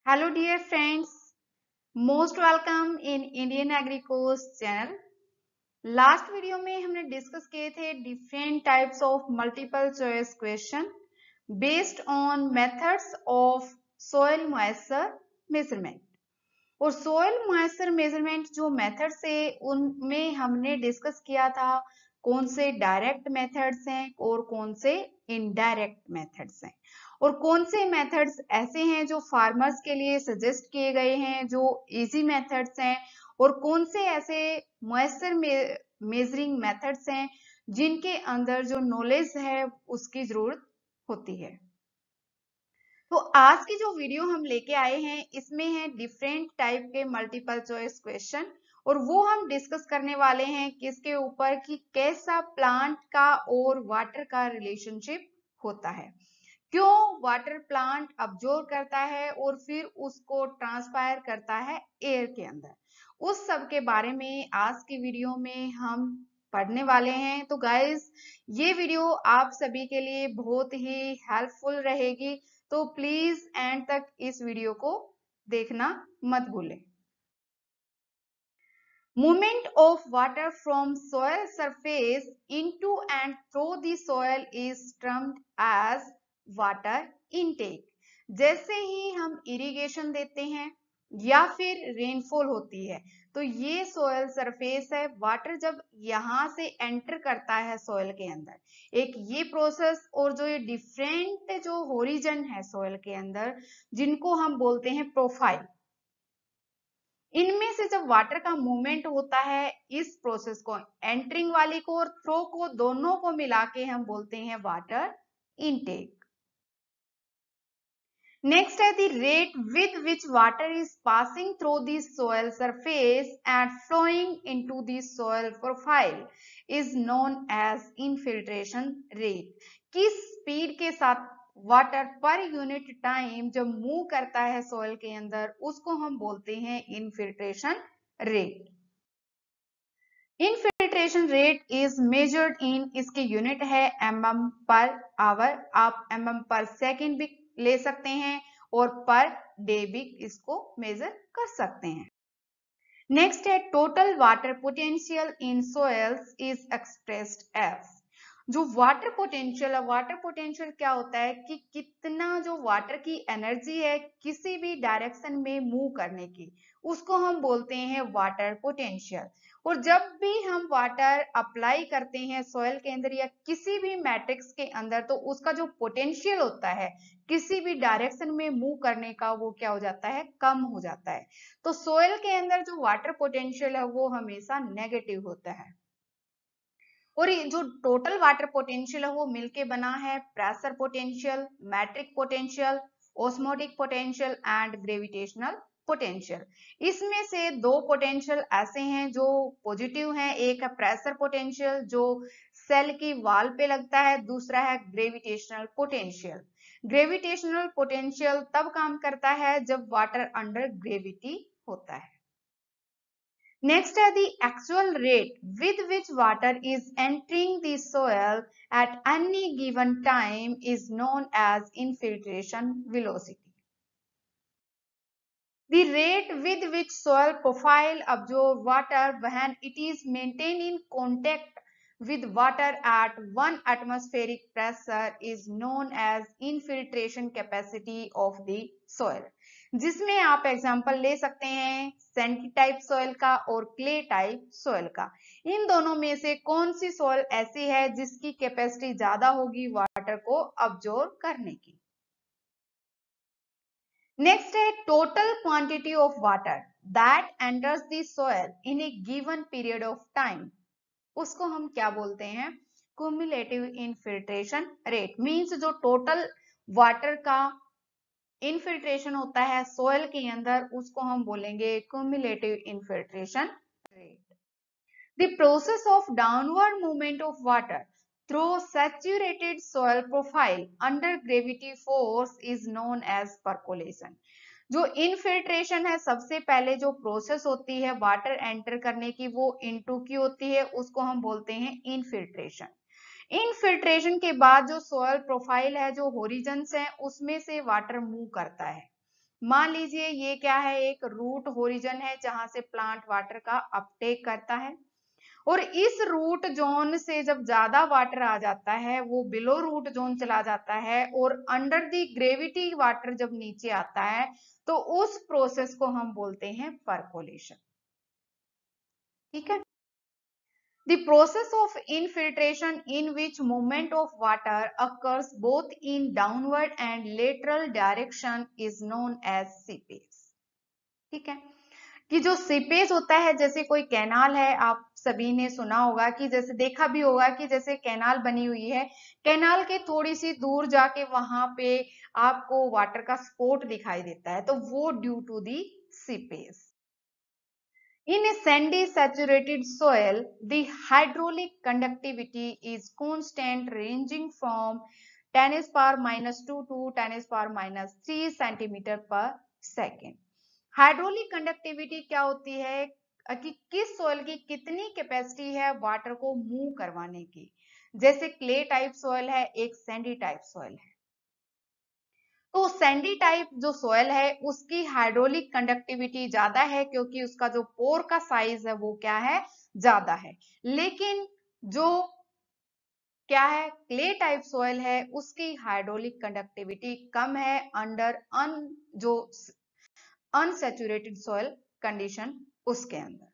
Hello dear friends, most welcome in Indian Agri Course channel. Last video में हमने discuss किए थे different types of multiple choice question based on methods of soil moisture measurement. और soil moisture measurement जो methods है उनमें हमने discuss किया था कौन से डायरेक्ट मेथड्स हैं और कौन से इनडायरेक्ट मेथड्स हैं और कौन से मेथड्स ऐसे हैं जो फार्मर्स के लिए सजेस्ट किए गए हैं जो इजी मेथड्स हैं और कौन से ऐसे मॉइस्चर मेजरिंग मेथड्स हैं जिनके अंदर जो नॉलेज है उसकी जरूरत होती है। तो आज की जो वीडियो हम लेके आए हैं इसमें है डिफरेंट टाइप के मल्टीपल चॉइस क्वेश्चन और वो हम डिस्कस करने वाले हैं किसके ऊपर कि कैसा प्लांट का और वाटर का रिलेशनशिप होता है, क्यों वाटर प्लांट अब्जॉर्ब करता है और फिर उसको ट्रांसफायर करता है एयर के अंदर। उस सब के बारे में आज की वीडियो में हम पढ़ने वाले हैं। तो गाइस ये वीडियो आप सभी के लिए बहुत ही हेल्पफुल रहेगी, तो प्लीज एंड तक इस वीडियो को देखना मत भूलें। Movement of water from soil surface into and through the soil is termed as water intake। जैसे ही हम इरिगेशन देते हैं या फिर रेनफॉल होती है तो ये सोयल सरफेस है, वाटर जब यहाँ से एंटर करता है सोयल के अंदर एक ये प्रोसेस और जो ये डिफरेंट जो होरिजन है सोयल के अंदर जिनको हम बोलते हैं प्रोफाइल, इनमें से जब वाटर का मूवमेंट होता है इस प्रोसेस को एंटरिंग वाली को और थ्रो को दोनों को मिला के हम बोलते हैं वाटर इनटेक। नेक्स्ट है the rate with which water is passing through the soil surface and flowing into the soil profile is known as infiltration rate. किस स्पीड के साथ वाटर पर यूनिट टाइम जब मूव करता है soil के अंदर उसको हम बोलते हैं infiltration rate. Infiltration rate is measured in, इसके यूनिट है mm पर आवर, आप mm पर सेकेंड भी ले सकते हैं और पर डे भी इसको मेजर कर सकते हैं। नेक्स्ट है total water potential in soils is expressed as. जो वाटर पोटेंशियल है, वाटर पोटेंशियल क्या होता है कि कितना जो वाटर की एनर्जी है किसी भी डायरेक्शन में मूव करने की, उसको हम बोलते हैं वाटर पोटेंशियल। और जब भी हम वाटर अप्लाई करते हैं सॉइल के अंदर या किसी भी मैट्रिक्स के अंदर तो उसका जो पोटेंशियल होता है किसी भी डायरेक्शन में मूव करने का वो क्या हो जाता है, कम हो जाता है। तो सॉइल के अंदर जो वाटर पोटेंशियल है वो हमेशा नेगेटिव होता है। और ये जो टोटल वाटर पोटेंशियल है वो मिलके बना है pressure potential, matric potential, osmotic potential and gravitational potential. इसमें से दो पोटेंशियल ऐसे हैं जो पॉजिटिव हैं, एक है प्रेशर पोटेंशियल जो सेल की वाल पे लगता है, दूसरा है ग्रेविटेशनल पोटेंशियल। ग्रेविटेशनल पोटेंशियल तब काम करता है जब वाटर अंडर ग्रेविटी होता है। Next are the actual rate with which water is entering the soil at any given time is known as infiltration velocity. The rate with which soil profile absorb water when it is maintained in contact with water at 1 atmospheric pressure is known as infiltration capacity of the soil। जिसमें आप example ले सकते हैं Sandy type soil का और clay type soil का। इन दोनों में से कौन सी सॉइल ऐसी है जिसकी कैपेसिटी ज्यादा होगी वाटर को अब्जॉर्ब करने की। नेक्स्ट है total quantity of water that enters the soil in a given period of time, उसको हम क्या बोलते हैं, क्युमुलेटिव इनफिल्ट्रेशन रेट। मींस जो टोटल वाटर का इनफिल्ट्रेशन होता है सोयल के अंदर उसको हम बोलेंगे cumulative infiltration rate. The process of downward movement of water through saturated soil profile under gravity force is known as percolation. जो इनफिल्ट्रेशन है सबसे पहले जो प्रोसेस होती है वाटर एंटर करने की वो इनटू की होती है, उसको हम बोलते हैं इनफिल्ट्रेशन। इनफिल्ट्रेशन के बाद जो सोयल प्रोफाइल है जो होरिजन्स है उसमें से वाटर मूव करता है। मान लीजिए ये क्या है, एक रूट होरिजन है जहां से प्लांट वाटर का अपटेक करता है, और इस रूट जोन से जब ज्यादा वाटर आ जाता है वो बिलो रूट जोन चला जाता है, और अंडर दी ग्रेविटी वाटर जब नीचे आता है तो उस प्रोसेस को हम बोलते हैं परकोलेशन। ठीक है। The process of infiltration in which movement of water occurs both in downward and lateral direction is known as seepage। ठीक है, कि जो सीपेज होता है, जैसे कोई कैनाल है, आप सभी ने सुना होगा कि जैसे देखा भी होगा कि जैसे कैनाल बनी हुई है, कैनाल के थोड़ी सी दूर जाके वहां पे आपको वाटर का स्पॉट दिखाई देता है, तो वो due to the seepage. In a sandy saturated soil, the hydraulic conductivity is constant, ranging from 10 is power minus 2 to 10 is power minus 3 centimetre पर सेकेंड। हाइड्रोलिक कंडक्टिविटी क्या होती है कि किस सॉइल की कितनी कैपेसिटी है वाटर को मूव करवाने की। जैसे क्ले टाइप सॉइल है, एक सैंडी टाइप सॉइल है। तो सैंडी टाइप जो सॉइल है उसकी हाइड्रोलिक कंडक्टिविटी ज्यादा है, क्योंकि उसका जो पोर का साइज है वो क्या है, ज्यादा है। लेकिन जो क्या है, क्ले टाइप सॉइल है, उसकी हाइड्रोलिक कंडक्टिविटी कम है अंडर जो अनसैचुरेटेड सॉइल कंडीशन उसके अंदर।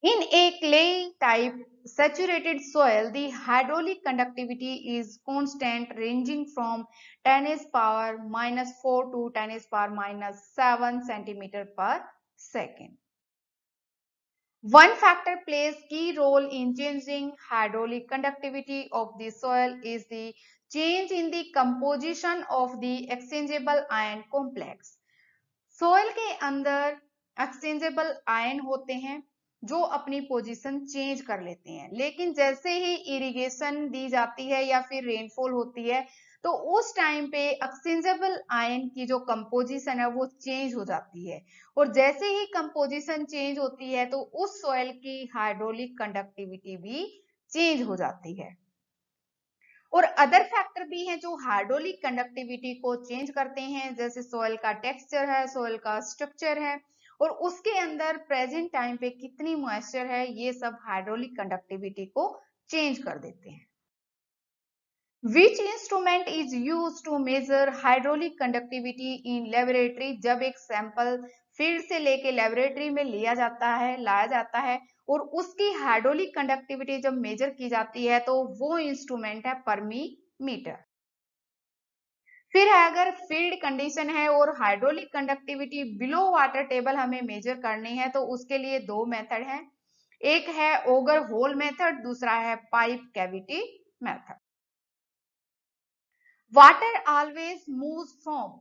In a clay type saturated soil, the hydraulic conductivity is constant, ranging from 10 is power minus 4 to 10 is power minus 7 centimeter per second. One factor plays key role in changing hydraulic conductivity of the soil is the change in the composition of the exchangeable ion complex. Soil के अंदर exchangeable ion होते हैं जो अपनी position change कर लेते हैं, लेकिन जैसे ही इरिगेशन दी जाती है या फिर रेनफॉल होती है तो उस टाइम पे एक्सचेंजेबल आयन की जो कंपोजिशन है वो चेंज हो जाती है, और जैसे ही कंपोजिशन चेंज होती है तो उस सॉइल की हाइड्रोलिक कंडक्टिविटी भी चेंज हो जाती है। और अदर फैक्टर भी हैं जो हाइड्रोलिक कंडक्टिविटी को चेंज करते हैं, जैसे सॉइल का टेक्सचर है, सॉइल का स्ट्रक्चर है, और उसके अंदर प्रेजेंट टाइम पे कितनी मॉइस्चर है, ये सब हाइड्रोलिक कंडक्टिविटी को चेंज कर देते हैं। Which instrument is used to measure hydraulic conductivity in laboratory? जब एक सैंपल फील्ड से लेके लेबोरेटरी में लाया जाता है और उसकी हाइड्रोलिक कंडक्टिविटी जब मेजर की जाती है तो वो इंस्ट्रूमेंट है परमीमीटर। फिर है अगर फील्ड कंडीशन है और hydraulic conductivity below water table हमें मेजर करनी है तो उसके लिए दो मेथड हैं, एक है ओगर होल मेथड, दूसरा है pipe cavity method. Water always moves from,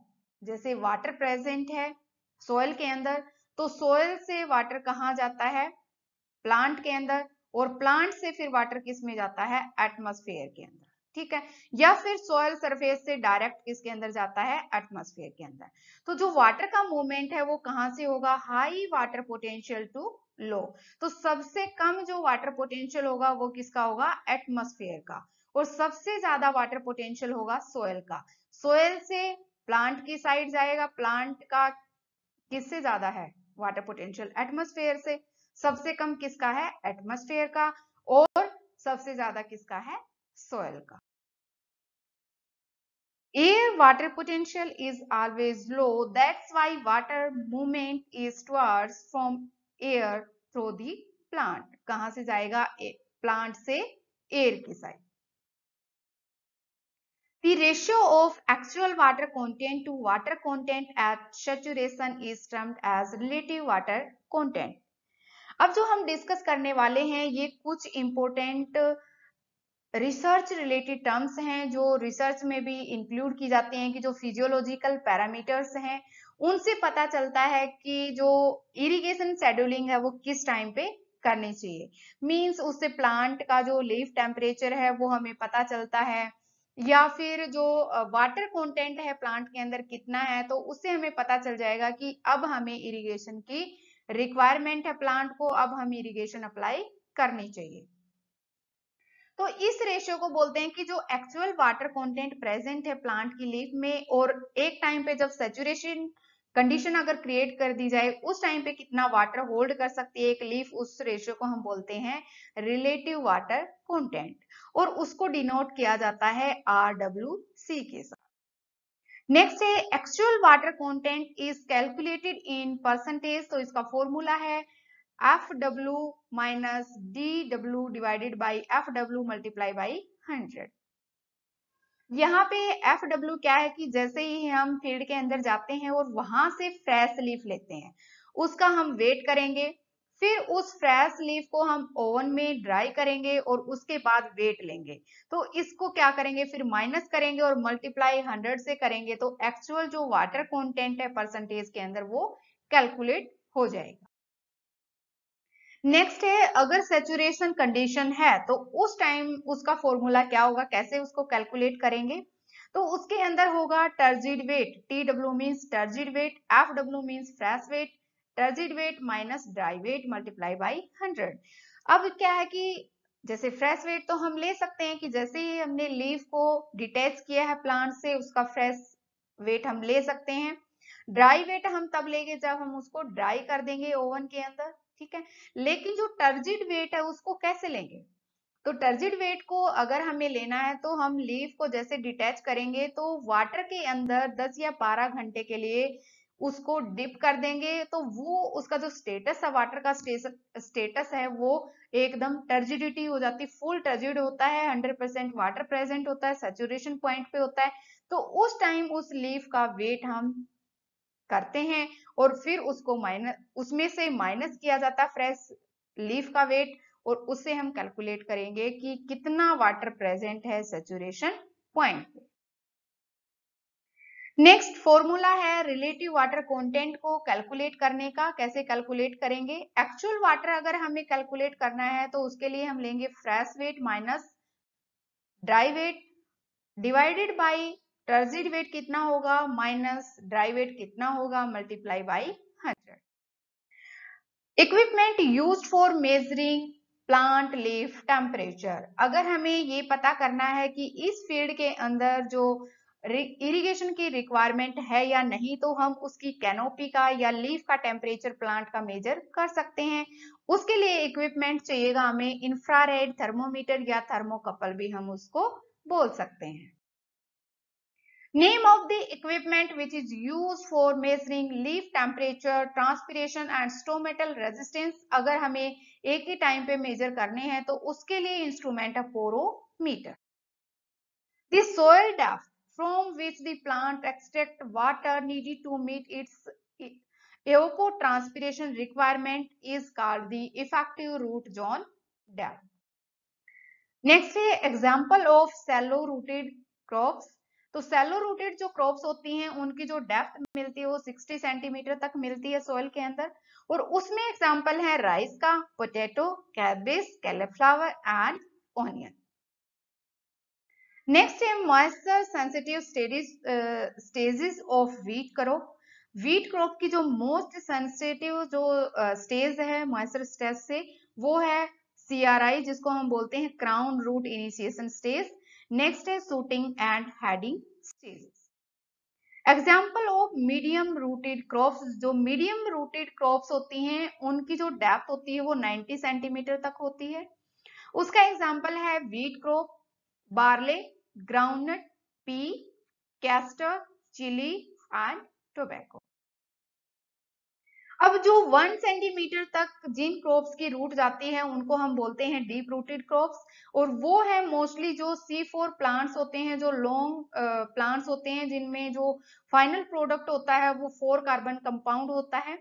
जैसे वाटर प्रेजेंट है सोयल के अंदर तो सोयल से वाटर कहाँ जाता है, प्लांट के अंदर, और प्लांट से फिर वाटर किस में जाता है, एटमॉस्फेयर के अंदर। ठीक है, या फिर सोयल सरफेस से डायरेक्ट किसके अंदर जाता है, एटमॉस्फेयर के अंदर। तो जो वाटर का मूवमेंट है वो कहां से होगा, high water potential to low. तो सबसे कम जो वाटर पोटेंशियल होगा वो किसका होगा, एटमॉस्फेयर का, और सबसे ज्यादा वाटर पोटेंशियल होगा सोयल का। सोयल से प्लांट की साइड जाएगा, प्लांट का किससे ज्यादा है वाटर पोटेंशियल, एटमॉस्फेयर से। सबसे कम किसका है, एटमॉस्फेयर का, और सबसे ज्यादा किसका है, सोयल का। Air water potential is always low, that's why water movement is towards from air through the plant। कहां से जाएगा, प्लांट से एयर की side. The ratio of actual water content to water content at saturation is termed as relative water content। अब जो हम discuss करने वाले हैं ये कुछ इंपोर्टेंट रिसर्च रिलेटेड टर्म्स हैं जो रिसर्च में भी इंक्लूड की जाते हैं, कि जो फिजियोलॉजिकल पैरामीटर्स हैं उनसे पता चलता है कि जो इरिगेशन शेड्यूलिंग है वो किस टाइम पे करनी चाहिए। मींस उससे प्लांट का जो लीफ टेम्परेचर है वो हमें पता चलता है, या फिर जो वाटर कंटेंट है प्लांट के अंदर कितना है तो उससे हमें पता चल जाएगा कि अब हमें इरिगेशन की रिक्वायरमेंट है प्लांट को, अब हम इरिगेशन अप्लाई करनी चाहिए। तो इस रेशियो को बोलते हैं कि जो एक्चुअल वाटर कंटेंट प्रेजेंट है प्लांट की लीफ में, और एक टाइम पे जब सैचुरेशन कंडीशन अगर क्रिएट कर दी जाए उस टाइम पे कितना वाटर होल्ड कर सकती है एक लीफ, उस रेशियो को हम बोलते हैं रिलेटिव वाटर कंटेंट, और उसको डिनोट किया जाता है RWC के साथ। नेक्स्ट है actual water content is calculated in percentage, तो इसका फॉर्मूला है FW minus DW divided by FW multiply by 100। यहाँ पे FW क्या है कि जैसे ही हम फील्ड के अंदर जाते हैं और वहां से फ्रेश लीफ लेते हैं, उसका हम वेट करेंगे, फिर उस फ्रेश लीफ को हम ओवन में ड्राई करेंगे और उसके बाद वेट लेंगे, तो इसको क्या करेंगे फिर माइनस करेंगे और मल्टीप्लाई 100 से करेंगे, तो एक्चुअल जो वाटर कंटेंट है परसेंटेज के अंदर वो कैलकुलेट हो जाएगा। नेक्स्ट है अगर सैचुरेशन कंडीशन है तो उस टाइम उसका फॉर्मूला क्या होगा, कैसे उसको कैलकुलेट करेंगे, तो उसके अंदर होगा turgid weight, TW means turgid weight, FW means fresh weight, turgid weight minus dry weight multiply by 100। अब क्या है कि जैसे फ्रेश वेट तो हम ले सकते हैं कि जैसे ही हमने लीफ को डिटैच किया है प्लांट से, उसका फ्रेश वेट हम ले सकते हैं। ड्राई वेट हम तब लेंगे जब हम उसको ड्राई कर देंगे ओवन के अंदर, ठीक है। लेकिन जो टर्जिड वेट है उसको कैसे लेंगे, तो टर्जिड वेट को अगर हमें लेना है तो हम लीफ को जैसे डिटैच करेंगे तो वाटर के अंदर 10 या 12 घंटे के लिए उसको डिप कर देंगे, तो वो उसका जो स्टेटस है, वाटर का स्टेटस है, वो एकदम टर्जिडिटी हो जाती, फुल टर्जिड होता है, 100% वाटर प्रेजेंट होता है, सैचुरेशन पॉइंट पे होता है। तो उस टाइम उस लीफ का वेट हम करते हैं और फिर उसको उसमें से माइनस किया जाता है फ्रेश लीफ का वेट, और उससे हम कैलकुलेट करेंगे कि कितना वाटर प्रेजेंट है सैचुरेशन पॉइंट पे। नेक्स्ट फॉर्मूला है रिलेटिव वाटर कंटेंट को कैलकुलेट करने का। कैसे कैलकुलेट करेंगे, एक्चुअल वाटर अगर हमें कैलकुलेट करना है तो उसके लिए हम लेंगे fresh weight minus dry weight divided by turgid weight कितना होगा माइनस ड्राई वेट कितना होगा multiply by 100। Equipment used for measuring plant leaf temperature, अगर हमें ये पता करना है कि इस फील्ड के अंदर जो इरिगेशन की रिक्वायरमेंट है या नहीं, तो हम उसकी कैनोपी का या लीफ का टेम्परेचर प्लांट का मेजर कर सकते हैं। उसके लिए इक्विपमेंट चाहिएगा हमें इंफ्रारेड थर्मोमीटर या थर्मोकपल भी हम उसको बोल सकते हैं। Name of the equipment which is used for measuring leaf temperature, transpiration and stomatal resistance, अगर हमें एक ही टाइम पे मेजर करने हैं तो उसके लिए इंस्ट्रूमेंट है porometer. The soil depth from which the plant extract water needed to meet its evapotranspiration requirement is called the effective root zone depth. Next है example of shallow rooted crops, तो shallow rooted जो crops होती हैं उनकी जो depth मिलती है वो 60 सेंटीमीटर तक मिलती है सोइल के अंदर, और उसमें एग्जाम्पल है राइस का, potato, cabbage, cauliflower and onion. Next है moisture sensitive stages of wheat crop. Wheat crop की जो मोस्ट सेंसिटिव जो स्टेज है मॉइस्चर स्टेज से, वो है CRI, जिसको हम बोलते हैं crown root initiation stage. Next है shooting and heading stages. Example of medium rooted crops, जो मीडियम रूटेड क्रॉप्स होती हैं उनकी जो डेप्थ होती है वो 90 सेंटीमीटर तक होती है। उसका एग्जाम्पल है wheat crop, barley, groundnut, pea, castor, chilli and tobacco. अब जो 1 सेंटीमीटर तक जिन क्रॉप्स की रूट जाती है उनको हम बोलते हैं डीप रूटेड क्रॉप्स, और वो है मोस्टली जो C4 प्लांट्स होते हैं, जो लॉन्ग प्लांट्स होते हैं जिनमें जो फाइनल प्रोडक्ट होता है वो 4 कार्बन कंपाउंड होता है,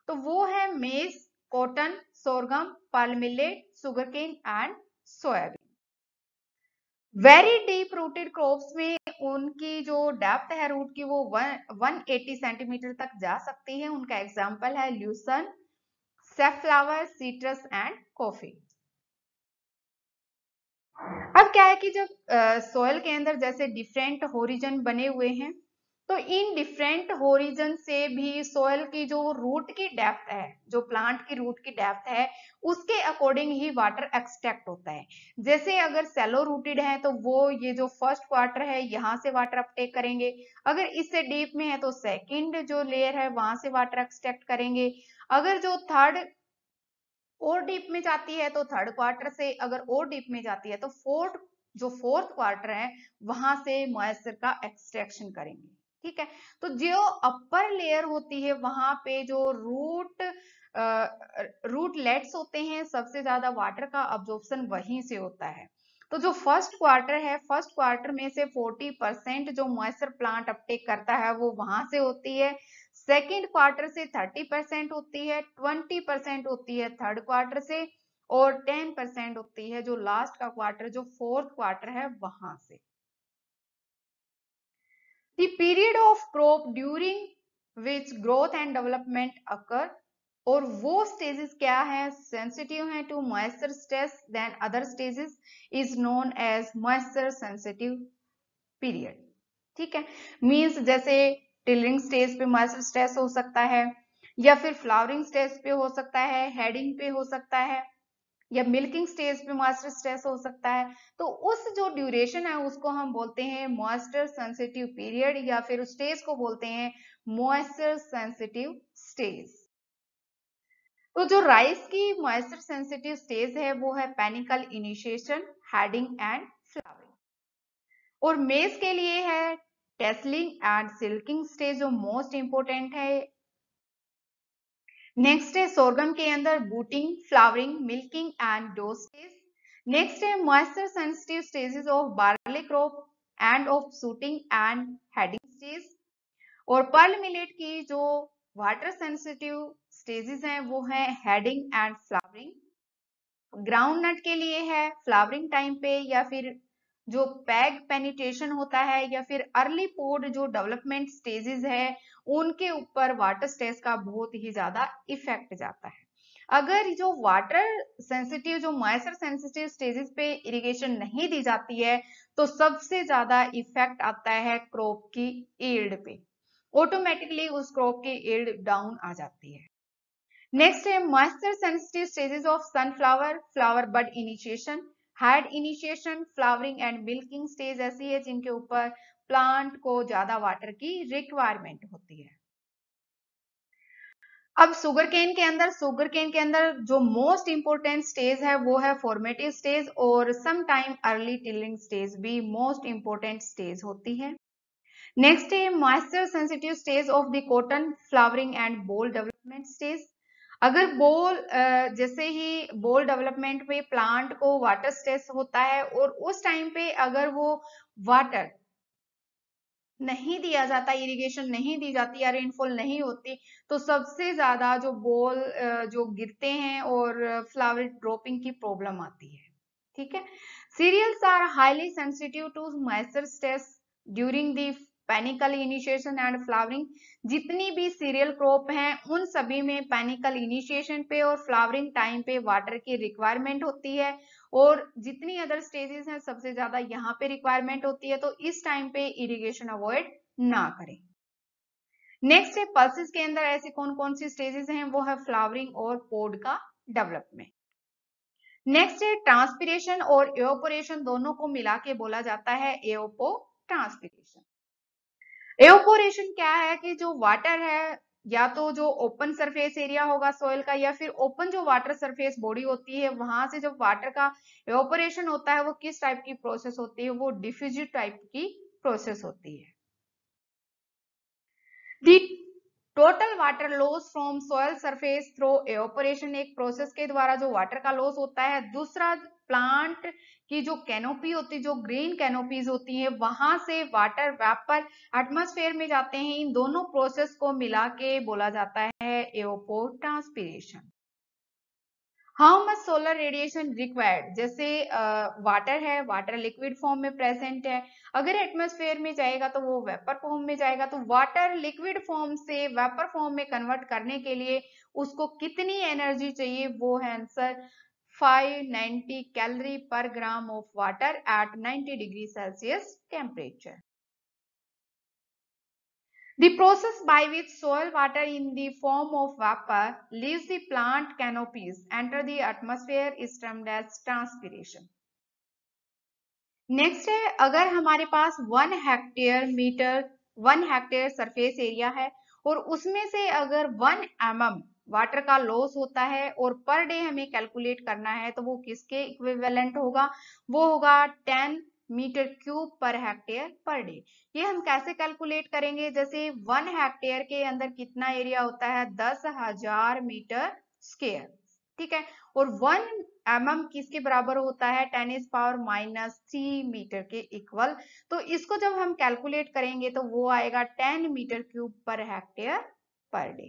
तो वो है maize, cotton, sorghum, pearl millet, sugarcane and soybean. Very deep rooted crops में उनकी जो डेप्थ है रूट की वो 180 सेंटीमीटर तक जा सकती है। उनका एग्जाम्पल है ल्यूसन, सैफफ्लावर, सिट्रस एंड कॉफी। अब क्या है कि जब सॉइल के अंदर जैसे डिफरेंट होरिजन बने हुए हैं, तो इन डिफरेंट होरिजन से भी सोयल की जो रूट की डेप्थ है, जो प्लांट की रूट की डेप्थ है, उसके अकॉर्डिंग ही वाटर एक्सट्रैक्ट होता है। जैसे अगर सेलो रूटेड है तो वो ये जो फर्स्ट क्वार्टर है यहाँ से वाटर अपटेक करेंगे, अगर इससे डीप में है तो सेकंड जो लेयर है वहां से वाटर एक्सट्रैक्ट करेंगे, अगर जो थर्ड और डीप में जाती है तो थर्ड क्वार्टर से, अगर और डीप में जाती है तो फोर्थ क्वार्टर है वहां से मॉइस्चर का एक्सट्रैक्शन करेंगे। ठीक है, तो जो अपर लेयर होती है वहां पे जो रूटलेट्स होते हैं, सबसे ज्यादा वाटर का अब्जॉर्प्शन वहीं से होता है। तो जो फर्स्ट क्वार्टर है, फर्स्ट क्वार्टर में से 40% जो मॉइस्चर प्लांट अपटेक करता है वो वहां से होती है, सेकेंड क्वार्टर से 30% होती है, 20% होती है थर्ड क्वार्टर से, और 10% होती है जो लास्ट का क्वार्टर, जो फोर्थ क्वार्टर है वहां से। The period of crop during which growth and development occur, और वो स्टेजेस क्या है, सेंसिटिव है to moisture stress than other stages, is known as moisture sensitive period. ठीक है, मीन्स जैसे टिलरिंग स्टेज पे मॉइस्चर स्ट्रेस हो सकता है, या फिर फ्लावरिंग स्टेज पे हो सकता है, हेडिंग पे हो सकता है, या मिल्किंग स्टेज पे मॉइस्चर स्ट्रेस हो सकता है। तो उस जो ड्यूरेशन है उसको हम बोलते हैं मॉइस्चर सेंसिटिव पीरियड, या फिर उस स्टेज को बोलते हैं मॉइस्चर सेंसिटिव स्टेज। तो जो राइस की मॉइस्चर सेंसिटिव स्टेज है वो है panicle initiation, heading and flowering, और मेज के लिए है टेसलिंग एंड सिल्किंग स्टेज जो मोस्ट इंपोर्टेंट है। नेक्स्ट है सोरगम के अंदर booting, flowering, milking and dough stage. Next है moisture sensitive stages of barley crop and of shooting and heading stage. और पर्ल मिलेट की जो वाटर सेंसिटिव स्टेजेस हैं वो है heading and flowering. Groundnut के लिए है फ्लावरिंग टाइम पे, या फिर जो पैग पेनिट्रेशन होता है, या फिर अर्ली पोड जो डेवलपमेंट स्टेजेस है उनके ऊपर वाटर स्ट्रेस का बहुत ही ज्यादा इफेक्ट जाता है। अगर जो वाटर सेंसिटिव जो मॉइस्चर सेंसिटिव स्टेजेस पे इरिगेशन नहीं दी जाती है तो सबसे ज्यादा इफेक्ट आता है क्रॉप की यील्ड पे, ऑटोमेटिकली उस क्रॉप की यील्ड डाउन आ जाती है। नेक्स्ट है moisture sensitive stages of sunflower, flower bud initiation, head initiation, flowering and milking stage ऐसी है जिनके ऊपर प्लांट को ज्यादा वाटर की रिक्वायरमेंट होती है। अब शुगर केन के अंदर जो मोस्ट इंपोर्टेंट स्टेज है वो है फॉर्मेटिव स्टेज, और some time early tilling stage भी मोस्ट इंपोर्टेंट स्टेज होती है। नेक्स्ट है moisture sensitive stage of the cotton, flowering and boll development stage. अगर जैसे ही बोल डेवलपमेंट में प्लांट को वाटर स्ट्रेस होता है और उस टाइम पे अगर वो वाटर नहीं दिया जाता, इरिगेशन नहीं दी जाती या रेनफॉल नहीं होती, तो सबसे ज्यादा जो बोल जो गिरते हैं और फ्लावर ड्रॉपिंग की प्रॉब्लम आती है। ठीक है, cereals are highly sensitive to moisture stress during the panicle initiation and flowering. जितनी भी सीरियल क्रॉप हैं उन सभी में पेनिकल इनिशिएशन पे और फ्लावरिंग टाइम पे वाटर की रिक्वायरमेंट होती है, और जितनी अदर स्टेजेस हैं सबसे ज्यादा यहाँ पे रिक्वायरमेंट होती है, तो इस टाइम पे इरिगेशन अवॉइड ना करें। नेक्स्ट है पल्सेस के अंदर ऐसी कौन कौन सी स्टेजेस हैं, वो है फ्लावरिंग और पोड का डेवलपमेंट। नेक्स्ट है ट्रांसपिरेशन और एवापोरेशन, दोनों को मिला के बोला जाता है एओपो ट्रांसपिरेशन। एवापोरेशन क्या है कि जो वाटर है या तो जो ओपन सरफेस एरिया होगा सोइल का, या फिर ओपन जो वाटर सरफेस बॉडी होती है वहां से जब वाटर का एवापोरेशन होता है वो किस टाइप की प्रोसेस होती है, वो डिफ्यूजिव टाइप की प्रोसेस होती है। दी total water loss from soil surface through evaporation, एक प्रोसेस के द्वारा जो वाटर का लॉस होता है। दूसरा, प्लांट की जो कैनोपी होती है, जो ग्रीन कैनोपीज होती है वहां से वाटर वेपर एटमॉस्फेयर में जाते हैं। इन दोनों प्रोसेस को मिला के बोला जाता है evapotranspiration. How much solar radiation required, जैसे वाटर है, वाटर लिक्विड फॉर्म में प्रेजेंट है, अगर एटमॉस्फेयर में जाएगा तो वो वेपर फॉर्म में जाएगा, तो वाटर लिक्विड फॉर्म से वेपर फॉर्म में कन्वर्ट करने के लिए उसको कितनी एनर्जी चाहिए, वो है आंसर 590 कैलोरी पर gram of water at 90 degree Celsius temperature. The process by which soil water in the form of vapor leaves the plant canopies enter the atmosphere is termed as transpiration. Next है, अगर हमारे पास 1 hectare surface area है और उसमें से अगर 1 mm water का loss होता है और पर डे हमें कैलकुलेट करना है तो वो किसके इक्विवेलेंट होगा? वो होगा 10 metre cube per hectare per day. ये हम कैसे कैलकुलेट करेंगे? जैसे 1 हेक्टेयर के अंदर कितना एरिया होता है? 10,000 मीटर स्क्वायर, ठीक है। और 1 mm किसके बराबर होता है? 10⁻³ मीटर के इक्वल। तो इसको जब हम कैलकुलेट करेंगे तो वो आएगा 10 metre cube per hectare per day.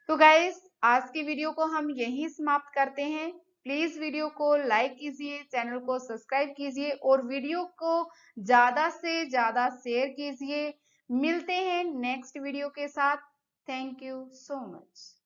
तो गाइस, आज की वीडियो को हम यहीं समाप्त करते हैं। प्लीज वीडियो को लाइक कीजिए, चैनल को सब्सक्राइब कीजिए और वीडियो को ज्यादा से ज्यादा शेयर कीजिए। मिलते हैं नेक्स्ट वीडियो के साथ। Thank you so much.